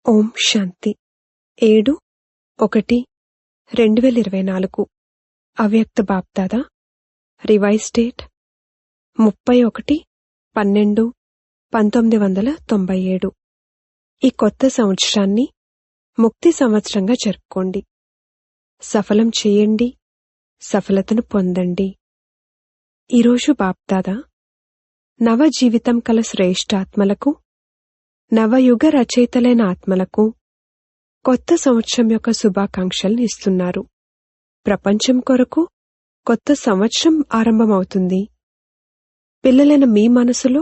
ఓం శాంతి 7/1/2024 అవ్యక్త BapDada revise date 31/12/1997. ఈ కొత్త సంవత్సరాన్ని ముక్తి సంవత్సరంగా జరుపుకోండి. సఫలం చేయండి, సఫలతను పొందండి. ఈరోజు బాప్దాదా నవ జీవితం కల శ్రేష్ఠాత్మలకు, నవయుగ రచయితలైన ఆత్మలకు కొత్త సంవత్సరం యొక్క శుభాకాంక్షల్ని ఇస్తున్నారు. ప్రపంచం కొరకు కొత్త సంవత్సరం ఆరంభమవుతుంది. పిల్లలైన మీ మనసులో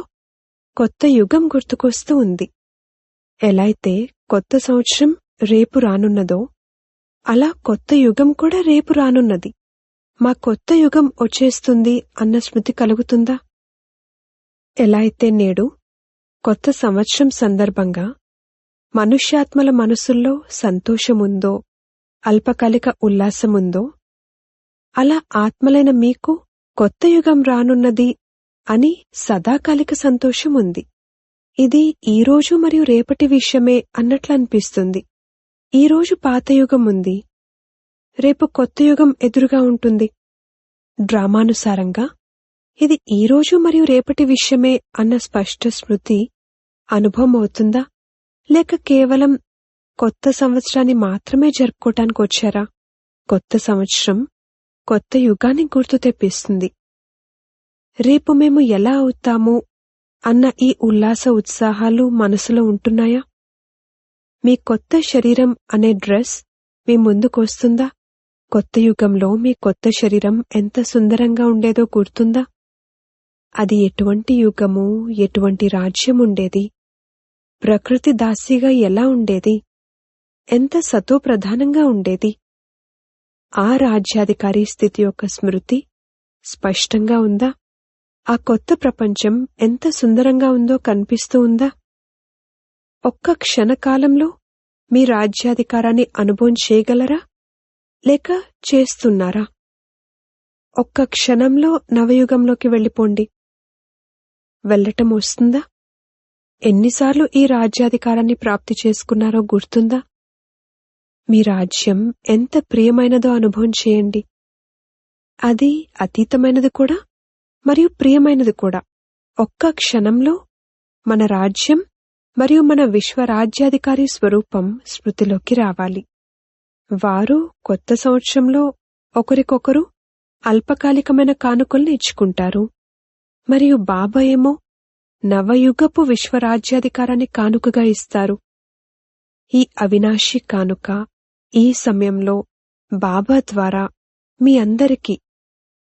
కొత్త యుగం గుర్తుకొస్తూ ఉంది. ఎలా అయితే కొత్త సంవత్సరం రేపు రానున్నదో అలా కొత్త యుగం కూడా రేపు రానున్నది. మా కొత్త యుగం వచ్చేస్తుంది అన్న స్మృతి కలుగుతుందా? ఎలా అయితే నేడు కొత్త సంవత్సరం సందర్భంగా మనుష్యాత్మల మనసుల్లో సంతోషముందో, అల్పకాలిక ఉల్లాసముందో, అలా ఆత్మలైన మీకు కొత్త యుగం రానున్నది అని సదాకాలిక సంతోషం ఉంది. ఇది ఈరోజు మరియు రేపటి విషయమే అన్నట్లు అనిపిస్తుంది. ఈరోజు పాత యుగం ఉంది, రేపు కొత్త యుగం ఎదురుగా ఉంటుంది. డ్రామానుసారంగా ఇది ఈరోజు మరియు రేపటి విషయమే అన్న స్పష్ట స్మృతి అనుభవం అవుతుందా? లేక కేవలం కొత్త సంవత్సరాన్ని మాత్రమే జరుపుకోవటానికి వచ్చారా? కొత్త సంవత్సరం కొత్త యుగాన్ని గుర్తు తెప్పిస్తుంది. రేపు మేము ఎలా అవుతాము అన్న ఈ ఉల్లాస ఉత్సాహాలు మనసులో ఉంటున్నాయా? మీ కొత్త శరీరం అనే డ్రెస్ మీ ముందుకొస్తుందా? కొత్త యుగంలో మీ కొత్త శరీరం ఎంత సుందరంగా ఉండేదో గుర్తుందా? అది ఎటువంటి యుగము, ఎటువంటి రాజ్యం ఉండేది? ప్రకృతి దాసిగా ఎలా ఉండేది? ఎంత సతోప్రధానంగా ఉండేది? ఆ రాజ్యాధికారి స్థితి యొక్క స్మృతి స్పష్టంగా ఉందా? ఆ కొత్త ప్రపంచం ఎంత సుందరంగా ఉందో కనిపిస్తూ ఉందా? ఒక్క క్షణకాలంలో మీ రాజ్యాధికారాన్ని అనుభవం చేయగలరా? లేక చేస్తున్నారా? ఒక్క క్షణంలో నవయుగంలోకి వెళ్ళిపోండి. వెళ్ళటం వస్తుందా? ఎన్నిసార్లు ఈ రాజ్యాధికారాన్ని ప్రాప్తి చేసుకున్నారో గుర్తుందా? మీ రాజ్యం ఎంత ప్రియమైనదో అనుభవం చేయండి. అది అతీతమైనది కూడా మరియు ప్రియమైనది కూడా. ఒక్క క్షణంలో మన రాజ్యం మరియు మన విశ్వరాజ్యాధికారి స్వరూపం స్మృతిలోకి రావాలి. వారు కొత్త సంవత్సరంలో ఒకరికొకరు అల్పకాలికమైన కానుకల్ని ఇచ్చుకుంటారు. మరియు బాబా ఏమో నవయుగపు విశ్వరాజ్యాధికారాన్ని కానుకగా ఇస్తారు. ఈ అవినాశి కానుక ఈ సమయంలో బాబా ద్వారా మీ అందరికీ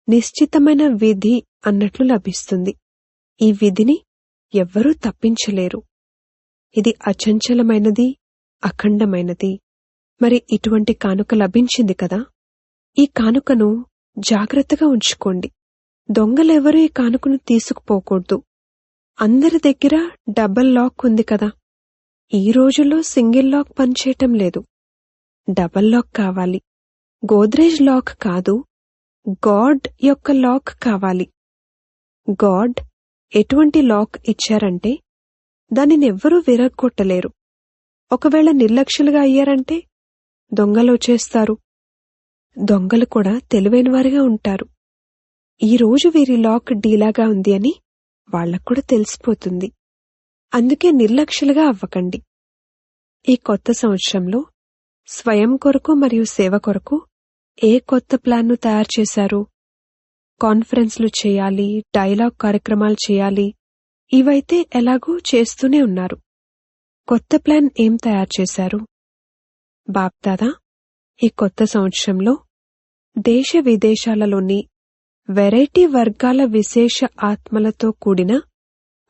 నిశ్చితమైన విధి అన్నట్లు లభిస్తుంది. ఈ విధిని ఎవ్వరూ తప్పించలేరు. ఇది అచంచలమైనది, అఖండమైనది. మరి ఇటువంటి కానుక లభించింది కదా, ఈ కానుకను జాగ్రత్తగా ఉంచుకోండి. దొంగలెవరూ ఈ కానుకను తీసుకుపోకూడదు. అందరి దగ్గర డబల్ లాక్ ఉంది కదా. ఈ రోజుల్లో సింగిల్ లాక్ పనిచేయటం లేదు, డబల్ లాక్ కావాలి. గోద్రేజ్ లాక్ కాదు, గాడ్ యొక్క లాక్ కావాలి. గాడ్ ఎటువంటి లాక్ ఇచ్చారంటే దానినెవ్వరూ విరగ్గొట్టలేరు. ఒకవేళ నిర్లక్ష్యులుగా అయ్యారంటే దొంగలు వచ్చేస్తారు. దొంగలు కూడా తెలివైనవారిగా ఉంటారు. ఈరోజు వీరి లాక్ డీలాగా ఉంది అని వాళ్లక్కూడా తెలిసిపోతుంది. అందుకే నిర్లక్ష్యులుగా అవ్వకండి. ఈ కొత్త సంవత్సరంలో స్వయం కొరకు మరియు సేవ కొరకు ఏ కొత్త ప్లాన్ను తయారు చేశారు? కాన్ఫరెన్స్లు చేయాలి, డైలాగ్ కార్యక్రమాలు చేయాలి, ఇవైతే ఎలాగూ చేస్తూనే ఉన్నారు. కొత్త ప్లాన్ ఏం తయారు చేశారు? బాప్దాదా ఈ కొత్త సంవత్సరంలో దేశ విదేశాలలోని వెరైటీ వర్గాల విశేష ఆత్మలతో కూడిన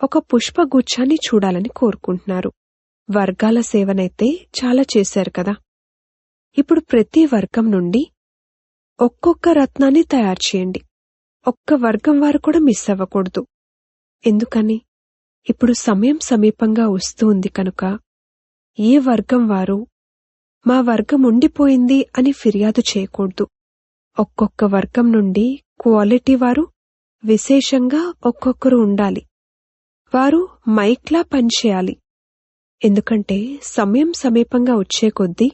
ఒక పుష్పగుచ్ఛాన్ని చూడాలని కోరుకుంటున్నారు. వర్గాల సేవనైతే చాలా చేశారు కదా. ఇప్పుడు ప్రతి వర్గం నుండి ఒక్కొక్క రత్నాన్ని తయారు చేయండి. ఒక్క వర్గం వారు కూడా మిస్ అవ్వకూడదు. ఎందుకని? ఇప్పుడు సమయం సమీపంగా వస్తూ ఉంది కనుక ఏ వర్గం వారు మా వర్గం ఉండిపోయింది అని ఫిర్యాదు చేయకూడదు. ఒక్కొక్క వర్గం నుండి క్వాలిటీ వారు విశేషంగా ఒక్కొక్కరు ఉండాలి. వారు మైక్లా పనిచేయాలి. ఎందుకంటే సమయం సమీపంగా వచ్చే కొద్దీ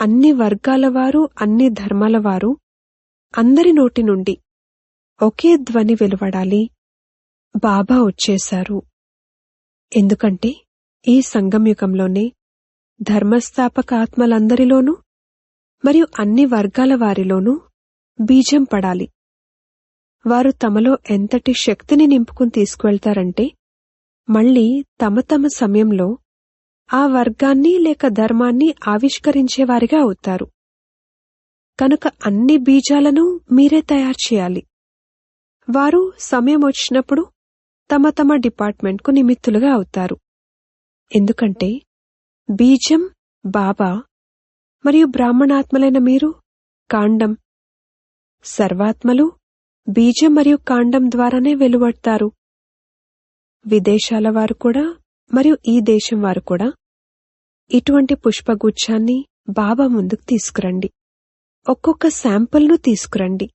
అన్ని వర్గాల వారు, అన్ని ధర్మాల వారు అందరి నోటి నుండి ఒకే ధ్వని వెలువడాలి, బాబా వచ్చేశారు. ఎందుకంటే ఈ సంగమయుగంలోనే ధర్మస్థాపక ఆత్మలందరిలోనూ మరియు అన్ని వర్గాల వారిలోనూ బీజం పడాలి. వారు తమలో ఎంతటి శక్తిని నింపుకుని తీసుకువెళ్తారంటే మళ్లీ తమ తమ సమయంలో ఆ వర్గాన్ని లేక ధర్మాన్ని ఆవిష్కరించేవారిగా అవుతారు. కనుక అన్ని బీజాలను మీరే తయారు చేయాలి. వారు సమయం వచ్చినప్పుడు తమ తమ డిపార్ట్మెంట్కు నిమిత్తులుగా అవుతారు. ఎందుకంటే బీజం బాబా మరియు బ్రాహ్మణాత్మలైన మీరు కాండం. సర్వాత్మలు బీజం మరియు కాండం ద్వారానే వెలువడతారు. విదేశాల వారు కూడా మరియు ఈ దేశం వారు కూడా ఇటువంటి పుష్పగుచ్ఛాన్ని బాబా ముందుకు తీసుకురండి. ఒక్కొక్క శాంపుల్ను తీసుకురండి.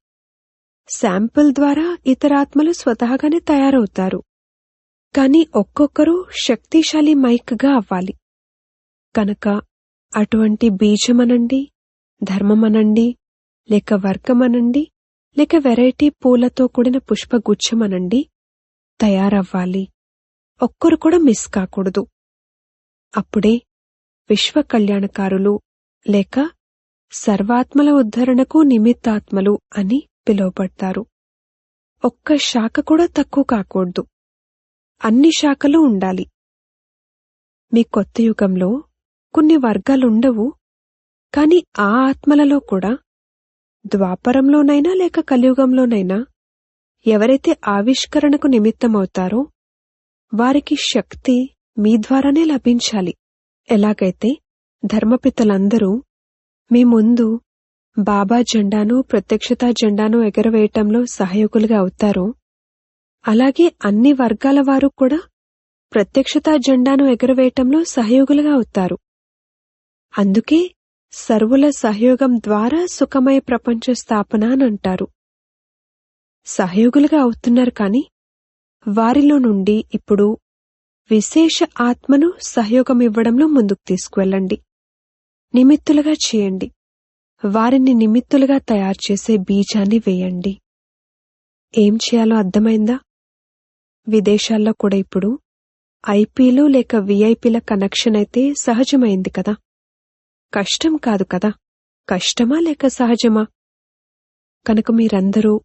శాంపుల్ ద్వారా ఇతరాత్మలు స్వతహాగానే తయారవుతారు. కాని ఒక్కొక్కరు శక్తిశాలి మైక్గా అవ్వాలి. కనుక అటువంటి బీజమనండి, ధర్మమనండి, లేక వర్గమనండి, లేక వెరైటీ పూలతో కూడిన పుష్పగుచ్ఛమనండి తయారవ్వాలి. ఒక్కరు కూడా మిస్ కాకూడదు. అప్పుడే విశ్వ కళ్యాణకారులు లేక సర్వాత్మల ఉద్ధరణకు నిమిత్తాత్మలు అని పిలువబడతారు. ఒక్క శాఖ కూడా తక్కువ కాకూడదు. అన్ని శాఖలు ఉండాలి. మీ కొత్త యుగంలో కొన్ని వర్గాలుండవు. కాని ఆ ఆత్మలలో కూడా ద్వాపరంలోనైనా లేక కలియుగంలోనైనా ఎవరైతే ఆవిష్కరణకు నిమిత్తమవుతారో వారికి శక్తి మీ ద్వారానే లభించాలి. ఎలాగైతే ధర్మపితలందరూ మీ ముందు బాబా జెండాను, ప్రత్యక్షతా జెండాను ఎగరవేయటంలో సహయోగులుగా అవుతారో అలాగే అన్ని వర్గాల వారు కూడా ప్రత్యక్షతా జెండాను ఎగరవేయటంలో సహయోగులుగా అవుతారు. అందుకే సర్వుల సహయోగం ద్వారా సుఖమయ ప్రపంచ స్థాపన అనంటారు. సహయోగులుగా అవుతున్నారు కాని వారిలో నుండి ఇప్పుడు విశేష ఆత్మను సహయోగం ఇవ్వడంలో ముందుకు తీసుకువెళ్ళండి. నిమిత్తులుగా చేయండి. వారిని నిమిత్తులుగా తయారు చేసే బీజాన్ని వేయండి. ఏం చేయాలో అర్థమైందా? విదేశాల్లో కూడా ఇప్పుడు ఐపీలు లేక విఐపీల కనెక్షన్ అయితే సహజమైంది కదా. కష్టం కాదు కదా. కష్టమా లేక సహజమా? కనుక మీరందరూ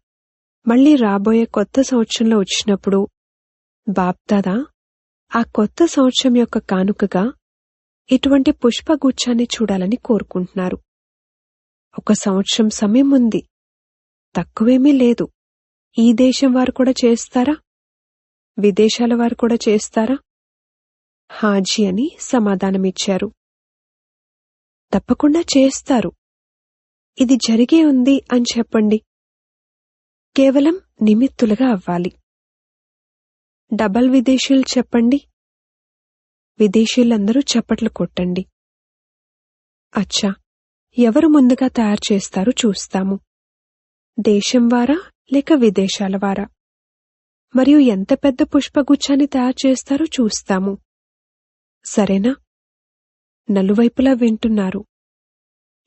మళ్లీ రాబోయే కొత్త సంవత్సరంలో వచ్చినప్పుడు బాప్దాదా ఆ కొత్త సంవత్సరం యొక్క కానుకగా ఇటువంటి పుష్పగుచ్ఛాన్ని చూడాలని కోరుకుంటున్నారు. ఒక సంవత్సరం సమయం ఉంది. తక్కువేమీ లేదు. ఈ దేశం వారు కూడా చేస్తారా? విదేశాల వారు కూడా చేస్తారా? హాజీ అని సమాధానమిచ్చారు. తప్పకుండా చేస్తారు. ఇది జరిగే ఉంది అని చెప్పండి. కేవలం నిమిత్తులుగా అవ్వాలి. డబల్ విదేశీయులు చెప్పండి. విదేశీయులందరూ చప్పట్లు కొట్టండి. అచ్చా, ఎవరు ముందుగా తయారు చేస్తారో చూస్తాము. దేశం వారా లేక విదేశాల వారా? మరియు ఎంత పెద్ద పుష్పగుచ్ఛాన్ని తయారు చేస్తారో చూస్తాము. సరేనా? నలువైపులా వింటున్నారు.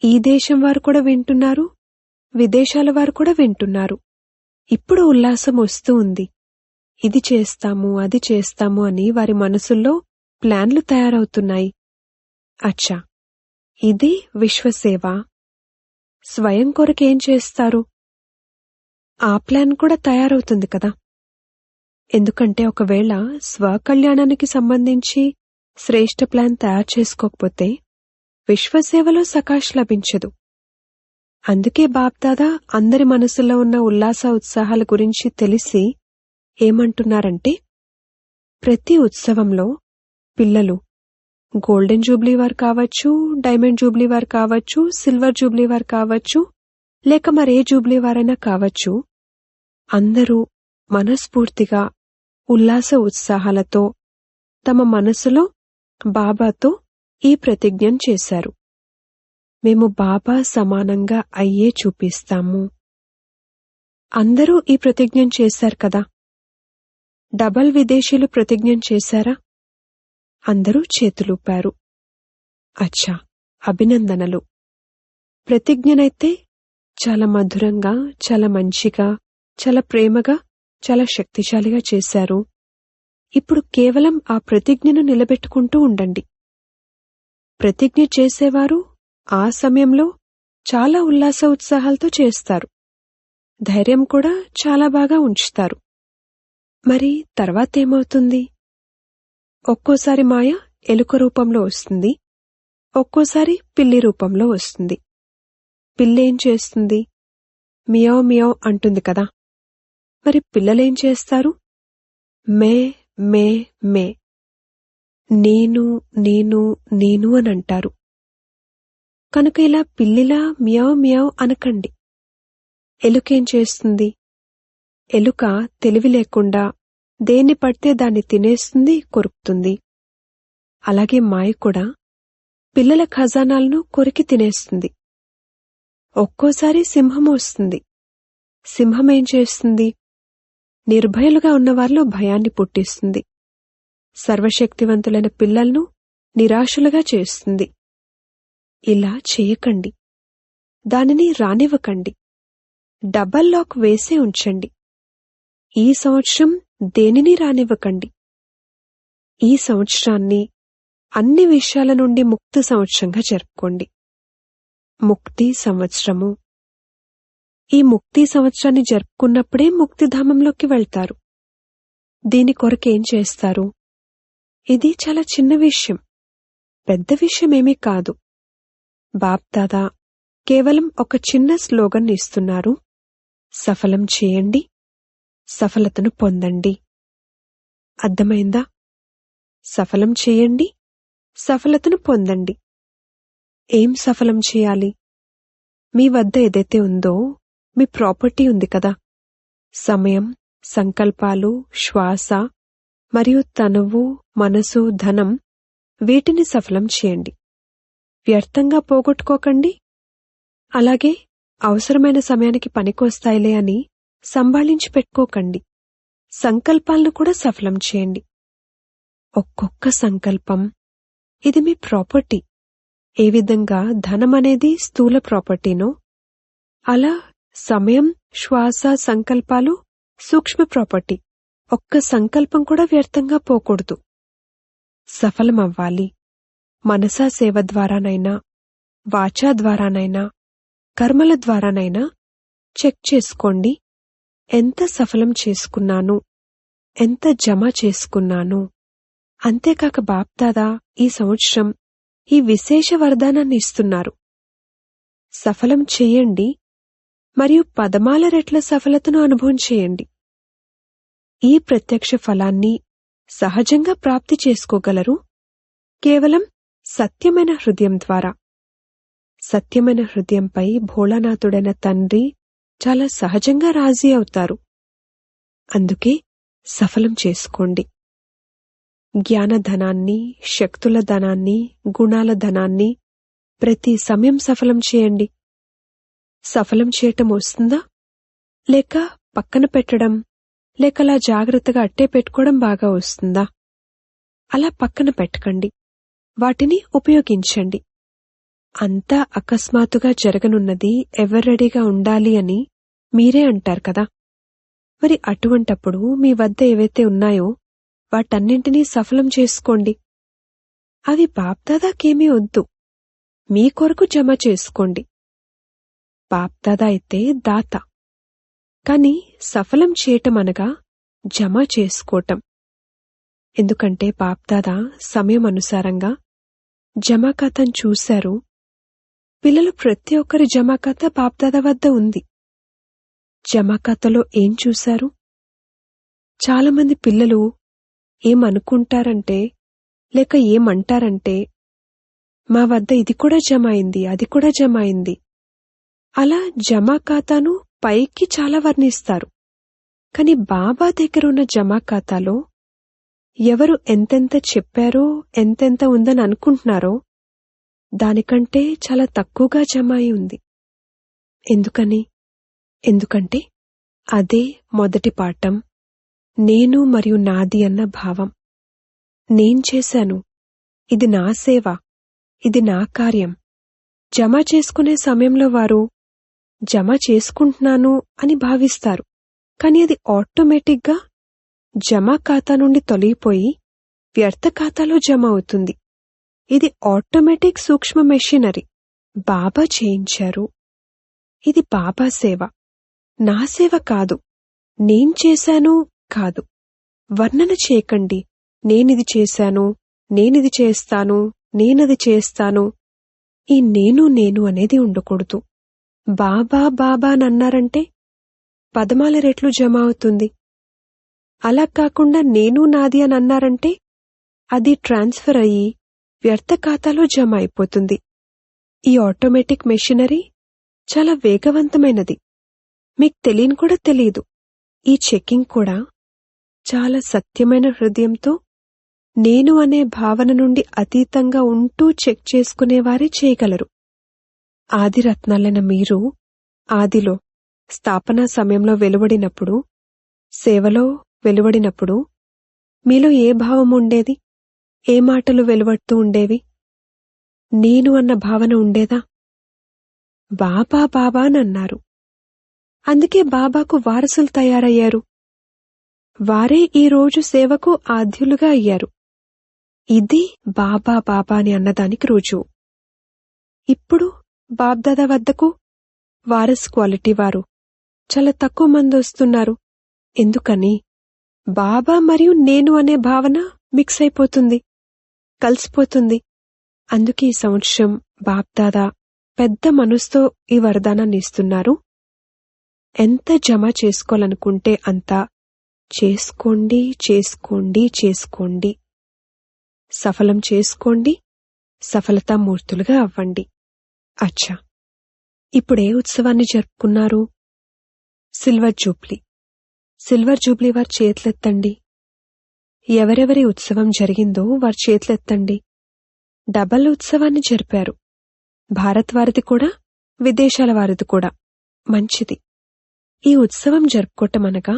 ఈ దేశం వారు కూడా వింటున్నారు, విదేశాల వారు కూడా వింటున్నారు. ఇప్పుడు ఉల్లాసం వస్తూ ఉంది. ఇది చేస్తాము, అది చేస్తాము అని వారి మనసుల్లో ప్లాన్లు తయారవుతున్నాయి. అచ్చా, ఇది విశ్వసేవ. స్వయం కొరకేం చేస్తారు? ఆ ప్లాన్ కూడా తయారవుతుంది కదా. ఎందుకంటే ఒకవేళ స్వకళ్యాణానికి సంబంధించి శ్రేష్ఠ ప్లాన్ తయారు చేసుకోకపోతే విశ్వసేవలో సకాష్ లభించదు. అందుకే బాప్దాదా అందరి మనసులో ఉన్న ఉల్లాస ఉత్సాహాల గురించి తెలిసి ఏమంటున్నారంటే, ప్రతి ఉత్సవంలో పిల్లలు గోల్డెన్ జూబ్లీ వారు కావచ్చు, డైమండ్ జూబ్లీ వారు కావచ్చు, సిల్వర్ జూబ్లీ వారు కావచ్చు, లేక మరే జూబ్లీ వారైనా కావచ్చు, అందరూ మనస్ఫూర్తిగా ఉల్లాస ఉత్సాహాలతో తమ మనసులో బాబాతో ఈ ప్రతిజ్ఞను చేశారు. మేము బాబా సమానంగా అయ్యే చూపిస్తాము. అందరూ ఈ ప్రతిజ్ఞను చేశారు కదా. డబల్ విదేశీయులు ప్రతిజ్ఞను చేశారా? అందరూ చేతులూపారు. అచ్చా, అభినందనలు. ప్రతిజ్ఞనైతే చాలా మధురంగా, చాలా మంచిగా, చాలా ప్రేమగా, చాలా శక్తిశాలిగా చేశారు. ఇప్పుడు కేవలం ఆ ప్రతిజ్ఞను నిలబెట్టుకుంటూ ఉండండి. ప్రతిజ్ఞ చేసేవారు ఆ సమయంలో చాలా ఉల్లాస ఉత్సాహాలతో చేస్తారు. ధైర్యం కూడా చాలా బాగా ఉంచుతారు. మరి తర్వాతేమవుతుంది? ఒక్కోసారి మాయ ఎలుక రూపంలో వస్తుంది, ఒక్కోసారి పిల్లి రూపంలో వస్తుంది. పిల్లేం చేస్తుంది? మియావ్ మియావ్ అంటుంది కదా. మరి పిల్లలేం చేస్తారు? మే మే మే, నేను నేను నేను అనంటారు. కనుక ఇలా పిల్లిలా మియావ్ మియావ్ అనకండి. ఎలుకేం చేస్తుంది? ఎలుక తెలివి లేకుండా దేన్ని పడితే దాన్ని తినేస్తుంది, కొరుకుతుంది. అలాగే మాయ కూడా పిల్లల ఖజానాలను కొరికి తినేస్తుంది. ఒక్కోసారి సింహం వస్తుంది. సింహమేం చేస్తుంది? నిర్భయులుగా ఉన్నవారిలో భయాన్ని పుట్టిస్తుంది. సర్వశక్తివంతులైన పిల్లలను నిరాశలుగా చేస్తుంది. ఇలా చేయకండి. దానిని రానివ్వకండి. డబల్ లాక్ వేసే ఉంచండి. ఈ సంవత్సరం దేనిని రానివ్వకండి. ఈ సంవత్సరాన్ని అన్ని విషయాల నుండి ముక్తి సంవత్సరంగా జరుపుకోండి. ముక్తి సంవత్సరము. ఈ ముక్తి సంవత్సరాన్ని జరుపుకున్నప్పుడే ముక్తిధామంలోకి వెళ్తారు. దీని కొరకేం చేస్తారు? ఇది చాలా చిన్న విషయం, పెద్ద విషయమేమీ కాదు. బాప్దాదా కేవలం ఒక చిన్న స్లోగన్ ఇస్తున్నారు. సఫలం చేయండి, సఫలతను పొందండి. అర్థమైందా? సఫలం చేయండి, సఫలతను పొందండి. ఏం సఫలం చేయాలి? మీ వద్ద ఏదైతే ఉందో మీ ప్రాపర్టీ ఉంది కదా, సమయం, సంకల్పాలు, శ్వాస మరియు తనువు, మనసు, ధనం, వీటిని సఫలం చేయండి. వ్యర్థంగా పోగొట్టుకోకండి. అలాగే అవసరమైన సమయానికి పనికొస్తాయిలే అని సంభాళించి పెట్టుకోకండి. సంకల్పాలను కూడా సఫలం చేయండి. ఒక్కొక్క సంకల్పం ఇది మీ ప్రాపర్టీ. ఏ విధంగా ధనమనేది స్థూల ప్రాపర్టీనో, అలా సమయం, శ్వాస, సంకల్పాలు సూక్ష్మ ప్రాపర్టీ. ఒక్క సంకల్పం కూడా వ్యర్థంగా పోకూడదు. సఫలమవ్వాలి. మనసా సేవ ద్వారానైనా, వాచా ద్వారానైనా, కర్మల ద్వారానైనా చెక్ చేసుకోండి. ఎంత సఫలం చేసుకున్నాను, ఎంత జమ చేసుకున్నాను. అంతేకాక బాప్దాదా ఈ సంవత్సరం ఈ విశేష వరదానాన్ని ఇస్తున్నారు. సఫలం చేయండి మరియు 10 రెట్ల సఫలతను అనుభవం చేయండి. ఈ ప్రత్యక్ష ఫలాన్ని సహజంగా ప్రాప్తి చేసుకోగలరు కేవలం సత్యమైన హృదయం ద్వారా. సత్యమైన హృదయంపై భోళానాథుడైన తండ్రి చాలా సహజంగా రాజీ అవుతారు. అందుకే సఫలం చేసుకోండి. జ్ఞానధనాన్ని, శక్తుల ధనాన్ని, గుణాల ధనాన్ని ప్రతి సమయం సఫలం చేయండి. సఫలం చేయటం వస్తుందా, లేక పక్కన పెట్టడం, లేక అలా జాగ్రత్తగా అట్టే పెట్టుకోవడం బాగా వస్తుందా? అలా పక్కన పెట్టకండి, వాటిని ఉపయోగించండి. అంతా అకస్మాత్తుగా జరగనున్నది, ఎవరు రెడీగా ఉండాలి అని మీరే అంటారు కదా. మరి అటువంటప్పుడు మీ వద్ద ఏవైతే ఉన్నాయో వాటన్నింటినీ సఫలం చేసుకోండి. అవి బాప్దాదాకేమీ వద్దు, మీ కొరకు జమ చేసుకోండి. బాప్దాదా అయితే దాత, కాని సఫలం చేయటం అనగా జమ చేసుకోవటం. ఎందుకంటే బాప్దాదా సమయం అనుసారంగా జమా ఖాతాను చూశారు. పిల్లలు ప్రతి ఒక్కరి జమా ఖాతా బాప్దాదా వద్ద ఉంది. జమా ఖాతాలో ఏం చూశారు? చాలామంది పిల్లలు ఏమనుకుంటారంటే, లేక ఏమంటారంటే, మా వద్ద ఇది కూడా జమ అయింది, అది కూడా జమ అయింది. అలా జమా ఖాతాను పైకి చాలా వర్ణిస్తారు. కాని బాబా దగ్గరున్న జమా ఖాతాలో ఎవరు ఎంతెంత చెప్పారో, ఎంతెంత ఉందని అనుకుంటున్నారో దానికంటే చాలా తక్కువగా జమ అయి ఉంది. ఎందుకంటే అదే మొదటి పాఠం, నేను మరియు నాది అన్న భావం. నేను చేశాను, ఇది నా సేవ, ఇది నా కార్యం. జమ చేసుకునే సమయంలో వారు జమ చేసుకుంటున్నాను అని భావిస్తారు. కాని అది ఆటోమేటిక్గా జమ ఖాతా నుండి తొలగిపోయి వ్యర్థ ఖాతాలో జమ అవుతుంది. ఇది ఆటోమేటిక్ సూక్ష్మ మెషినరీ. బాబా చేయించారు. ఇది బాబా సేవ, నా సేవ కాదు. నేను చేశాను కాదు. వర్ణన చేయకండి. నేనిది చేశాను, నేనిది చేస్తాను, నేనది చేస్తాను. ఈ నేను అనేది ఉండకూడదు. బాబా బాబా నన్నారంటే పదమాల రెట్లు జమ అవుతుంది. అలా కాకుండా నేను నాది అని అన్నారంటే అది ట్రాన్స్ఫర్ అయ్యి వ్యర్థ ఖాతాలో జమ అయిపోతుంది. ఈ ఆటోమేటిక్ మెషినరీ చాలా వేగవంతమైనది. మీకు తెలియని కూడా తెలీదు. ఈ చెకింగ్ కూడా చాలా సత్యమైన హృదయంతో నేను అనే భావన నుండి అతీతంగా ఉంటూ చెక్ చేసుకునేవారే చేయగలరు. ఆదిరత్నాలైన మీరు ఆదిలో స్థాపనా సమయంలో వెలువడినప్పుడు, సేవలో వెలువడినప్పుడు మీలో ఏ భావం ఉండేది? ఏ మాటలు వెలువడుతూ ఉండేవి? నేను అన్న భావన ఉండేదా? బాబా బాబా నన్నారు. అందుకే బాబాకు వారసులు తయారయ్యారు. వారే ఈ రోజు సేవకు ఆద్యులుగా అయ్యారు. ఇది బాబా బాబా అని అన్నదానికి రుజువు. ఇప్పుడు బాబ్దాదా వద్దకు వారస్ క్వాలిటీ వారు చాలా తక్కువ మంది వస్తున్నారు. ఎందుకని? బాబా మరియు నేను అనే భావన మిక్స్ అయిపోతుంది, కలిసిపోతుంది. అందుకే ఈ సంవత్సరం బాబ్దాదా పెద్ద మనసుతో ఈ వరదానాన్ని ఇస్తున్నారు. ఎంత జమ చేసుకోవాలనుకుంటే అంత చేసుకోండి, చేసుకోండి, చేసుకోండి. సఫలం చేసుకోండి, సఫలతామూర్తులుగా అవ్వండి. అచ్చా, ఇప్పుడే ఉత్సవాన్ని జరుపుకున్నారు? Silver Jubilee. సిల్వర్ జూబ్లీ వారి చేతులెత్తండి. ఎవరెవరి ఉత్సవం జరిగిందో వారి చేతులెత్తండి. డబల్ ఉత్సవాన్ని జరిపారు. భారత్ వారిది కూడా, విదేశాల వారిది కూడా. మంచిది. ఈ ఉత్సవం జరుపుకోవటమనగా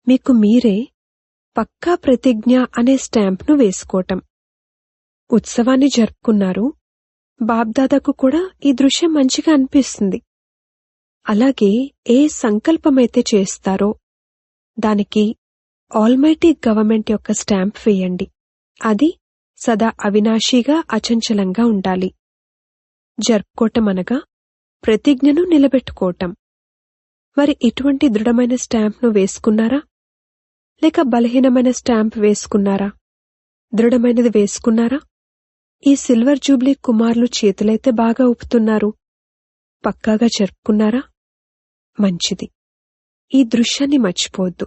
మీకు మీరే పక్కా ప్రతిజ్ఞ అనే స్టాంప్ను వేసుకోవటం. ఉత్సవాన్ని జరుపుకున్నారు. బాబ్దాదాకు కూడా ఈ దృశ్యం మంచిగా అనిపిస్తుంది. అలాగే ఏ సంకల్పమైతే చేస్తారో దానికి ఆల్మైటీ గవర్నమెంట్ యొక్క స్టాంప్ వేయండి. అది సదా అవినాశీగా, అచంచలంగా ఉండాలి. జరుపుకోవటం అనగా ప్రతిజ్ఞను నిలబెట్టుకోవటం. మరి ఇటువంటి దృఢమైన స్టాంప్ను వేసుకున్నారా? లేక బలహీనమైన స్టాంప్ వేసుకున్నారా? దృఢమైనది వేసుకున్నారా? ఈ సిల్వర్ జూబ్లీ కుమారులు చేతులైతే బాగా ఊపుతున్నారు. పక్కాగా జరుపుకున్నారా? మంచిది. ఈ దృశ్యాన్ని మర్చిపోవద్దు.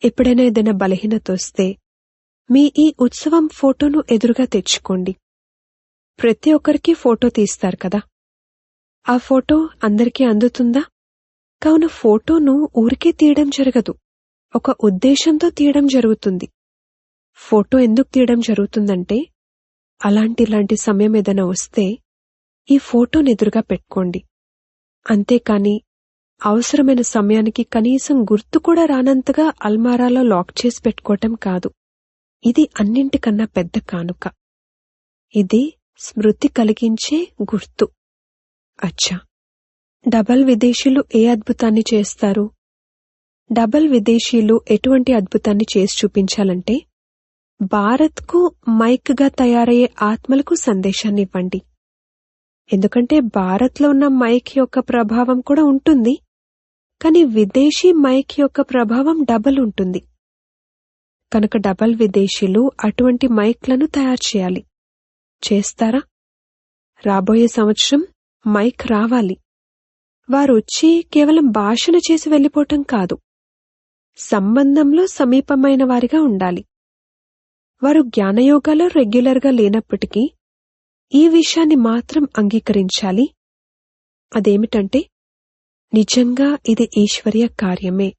ఎప్పుడైనా ఏదైనా బలహీనత వస్తే మీ ఈ ఉత్సవం ఫోటోను ఎదురుగా తెచ్చుకోండి. ప్రతి ఒక్కరికి ఫోటో తీస్తారు కదా, ఆ ఫోటో అందరికీ అందుతుందా? కావున ఫోటోను ఊరికే తీయడం జరగదు, ఒక ఉద్దేశంతో తీయడం జరుగుతుంది. ఫోటో ఎందుకు తీయడం జరుగుతుందంటే ఇలాంటి సమయం ఏదైనా వస్తే ఈ ఫోటోను ఎదురుగా పెట్టుకోండి. అంతేకాని అవసరమైన సమయానికి కనీసం గుర్తు కూడా రానంతగా అల్మారాలో లాక్ చేసి పెట్టుకోవటం కాదు. ఇది అన్నింటికన్నా పెద్ద కానుక. ఇది స్మృతి కలిగించే గుర్తు. అచ్చా, డబల్ విదేశీయులు ఏ అద్భుతాన్ని చేస్తారు? డబల్ విదేశీయులు ఎటువంటి అద్భుతాన్ని చేసి చూపించాలంటే భారత్కు మైక్గా తయారయ్యే ఆత్మలకు సందేశాన్ని ఇవ్వండి. ఎందుకంటే భారత్లో ఉన్న మైక్ యొక్క ప్రభావం కూడా ఉంటుంది, కానీ విదేశీ మైక్ యొక్క ప్రభావం డబల్ ఉంటుంది. కనుక డబల్ విదేశీయులు అటువంటి మైక్లను తయారు చేయాలి. చేస్తారా? రాబోయే సంవత్సరం మైక్ రావాలి. వారు వచ్చి కేవలం భాషణ చేసి వెళ్ళిపోవటం కాదు, సంబంధంలో సమీపమైన వారిగా ఉండాలి. వారు జ్ఞానయోగాలో రెగ్యులర్గా లేనప్పటికీ ఈ విషయాన్ని మాత్రం అంగీకరించాలి. అదేమిటంటే నిజంగా ఇది ఈశ్వర్య కార్యమే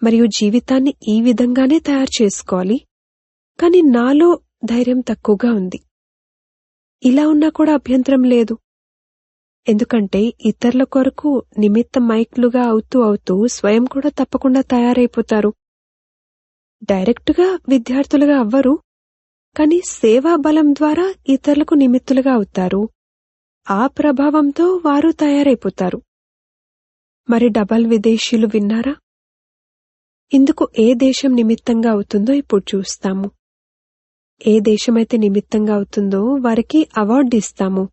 మరియు జీవితాన్ని ఈ విధంగానే తయారు చేసుకోవాలి. కాని నాలో ధైర్యం తక్కువగా ఉంది. ఇలా ఉన్నా కూడా అభ్యంతరం లేదు. ఎందుకంటే ఇతరుల కొరకు నిమిత్త మైక్లుగా అవుతూ స్వయం కూడా తప్పకుండా తయారైపోతారు. డైరెక్టుగా విద్యార్థులుగా అవ్వరు, కాని సేవా బలం ద్వారా ఇతరులకు నిమిత్తులుగా అవుతారు. ఆ ప్రభావంతో వారు తయారైపోతారు. మరి డబల్ విదేశీయులు విన్నారా? ఇందుకు ఏ దేశం నిమిత్తంగా అవుతుందో ఇప్పుడు చూస్తాము. ఏ దేశమైతే నిమిత్తంగా అవుతుందో వారికి అవార్డు ఇస్తాము.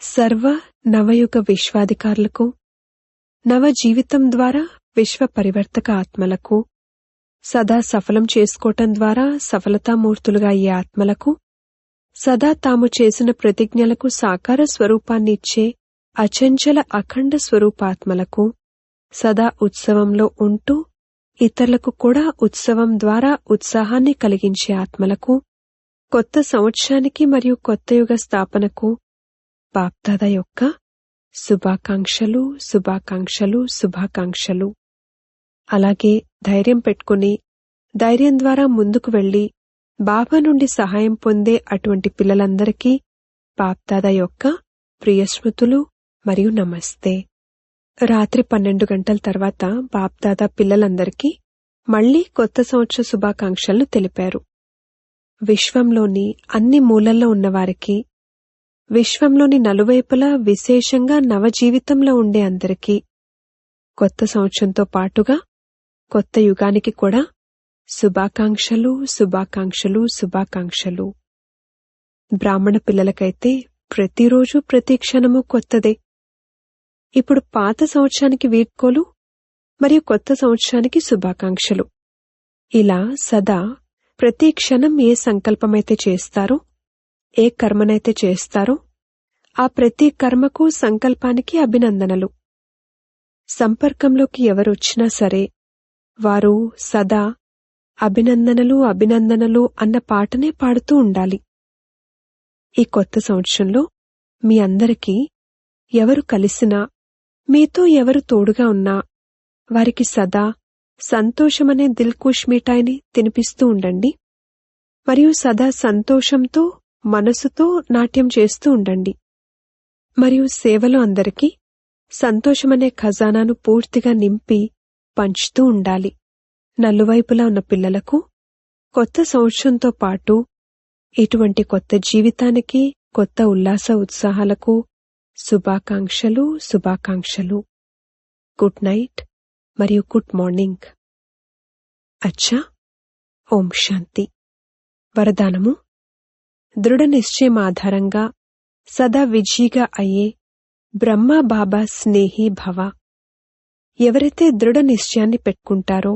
సర్వ నవయుగ విశ్వాధికారులకు, నవ జీవితం ద్వారా విశ్వ పరివర్తక ఆత్మలకు, సదా సఫలం చేసుకోవటం ద్వారా సఫలతామూర్తులుగా అయ్యే ఆత్మలకు, సదా తాము చేసిన ప్రతిజ్ఞలకు సాకార స్వరూపాన్నిచ్చే అచంచల అఖండ స్వరూపాత్మలకు, సదా ఉత్సవంలో ఉంటూ ఇతరులకు కూడా ఉత్సవం ద్వారా ఉత్సాహాన్ని కలిగించే ఆత్మలకు, కొత్త సంవత్సరానికి మరియు కొత్త యుగ స్థాపనకు బాప్దాదా యొక్క శుభాకాంక్షలు, శుభాకాంక్షలు, శుభాకాంక్షలు. అలాగే ధైర్యం పెట్టుకుని ధైర్యం ద్వారా ముందుకు వెళ్లి బాబా నుండి సహాయం పొందే అటువంటి పిల్లలందరికీ బాప్దాదా యొక్క ప్రియస్మృతులు మరియు నమస్తే. రాత్రి 12 గంటల తర్వాత బాప్దాదా పిల్లలందరికీ మళ్లీ కొత్త సంవత్సర శుభాకాంక్షలు తెలిపారు. విశ్వంలోని అన్ని మూలల్లో ఉన్నవారికి, విశ్వంలోని నలువైపులా విశేషంగా నవజీవితంలో ఉండే అందరికీ కొత్త సంవత్సరంతో పాటుగా కొత్త యుగానికి కూడా శుభాకాంక్షలు, శుభాకాంక్షలు, శుభాకాంక్షలు. బ్రాహ్మణ పిల్లలకైతే ప్రతిరోజు ప్రతి క్షణము కొత్తదే. ఇప్పుడు పాత సంవత్సరానికి వీడ్కోలు మరియు కొత్త సంవత్సరానికి శుభాకాంక్షలు. ఇలా సదా ప్రతి క్షణం ఏ సంకల్పమైతే చేస్తారో, ఏ కర్మనైతే చేస్తారో ఆ ప్రతి కర్మకు సంకల్పానికి అభినందనలు. సంపర్కంలోకి ఎవరొచ్చినా సరే వారు సదా అభినందనలు, అభినందనలు అన్న పాటనే పాడుతూ ఉండాలి. ఈ కొత్త సంవత్సరంలో మీ అందరికీ ఎవరు కలిసినా, మీతో ఎవరు తోడుగా ఉన్నా వారికి సదా సంతోషమనే దిల్కుష్ మిఠాయిని తినిపిస్తూ ఉండండి. మరియు సదా సంతోషంతో మనసుతో నాట్యం చేస్తూ ఉండండి. మరియు సేవలో అందరికీ సంతోషమనే ఖజానాను పూర్తిగా నింపి పంచుతూ ఉండాలి. నలువైపులా ఉన్న పిల్లలకు కొత్త సంవత్సరంతో పాటు ఇటువంటి కొత్త జీవితానికి, కొత్త ఉల్లాస ఉత్సాహాలకు శుభాకాంక్షలు, శుభాకాంక్షలు. గుడ్ నైట్ మరియు గుడ్ మార్నింగ్. అచ్చా. ఓం శాంతి. వరదానము: దృఢ నిశ్చయం ఆధారంగా సదా విజయిగా అయ్యే బ్రహ్మ బాబా స్నేహి భవ. ఎవరైతే దృఢ నిశ్చయాన్ని పెట్టుకుంటారో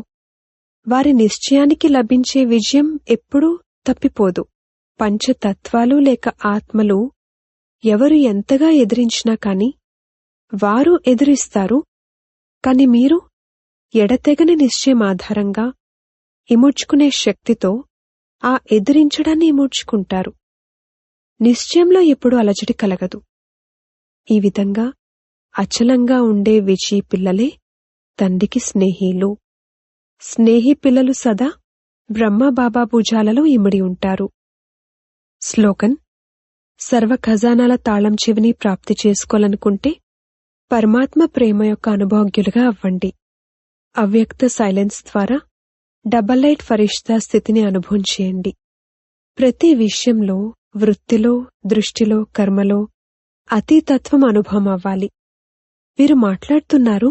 వారి నిశ్చయానికి లభించే విజయం ఎప్పుడూ తప్పిపోదు. పంచతత్వాలు లేక ఆత్మలు ఎవరు ఎంతగా ఎదిరించినా కాని వారు ఎదిరిస్తారు. కాని మీరు ఎడతెగని నిశ్చయం ఆధారంగా ఇముడ్చుకునే శక్తితో ఆ ఎదిరించడాన్ని ఇముడ్చుకుంటారు. నిశ్చయంలో ఎప్పుడూ అలజడి కలగదు. ఈ విధంగా అచలంగా ఉండే విజయీ పిల్లలే తండ్రికి స్నేహిలు. స్నేహి పిల్లలు సదా బ్రహ్మబాబా భుజాలలో ఇమిడి ఉంటారు. స్లోగన్: సర్వ ఖజానాల తాళం చెవిని ప్రాప్తి చేసుకోవాలనుకుంటే పరమాత్మ ప్రేమ యొక్క అనుభవజ్ఞులుగా అవ్వండి. అవ్యక్త సైలెన్స్ ద్వారా డబల్ లైట్ ఫరిష్తా స్థితిని అనుభవం చేయండి. ప్రతి విషయంలో, వృత్తిలో, దృష్టిలో, కర్మలో అతీతత్వం అనుభవం అవ్వాలి. వీరు మాట్లాడుతున్నారు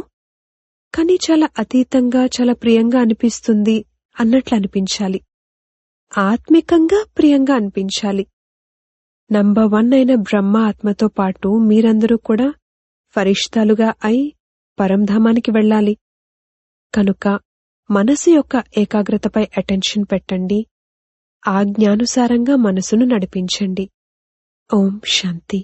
కానీ చాలా అతీతంగా, చాలా ప్రియంగా అనిపిస్తుంది అన్నట్లు అనిపించాలి. ఆత్మికంగా ప్రియంగా అనిపించాలి. నంబర్ 1 అయిన బ్రహ్మ ఆత్మతో పాటు మీరందరూ కూడా ఫరిష్తాలుగా అయి పరంధామానికి వెళ్ళాలి. కనుక మనసు యొక్క ఏకాగ్రతపై అటెన్షన్ పెట్టండి. ఆజ్ఞానుసారంగా మనసును నడిపించండి. ఓం శాంతి.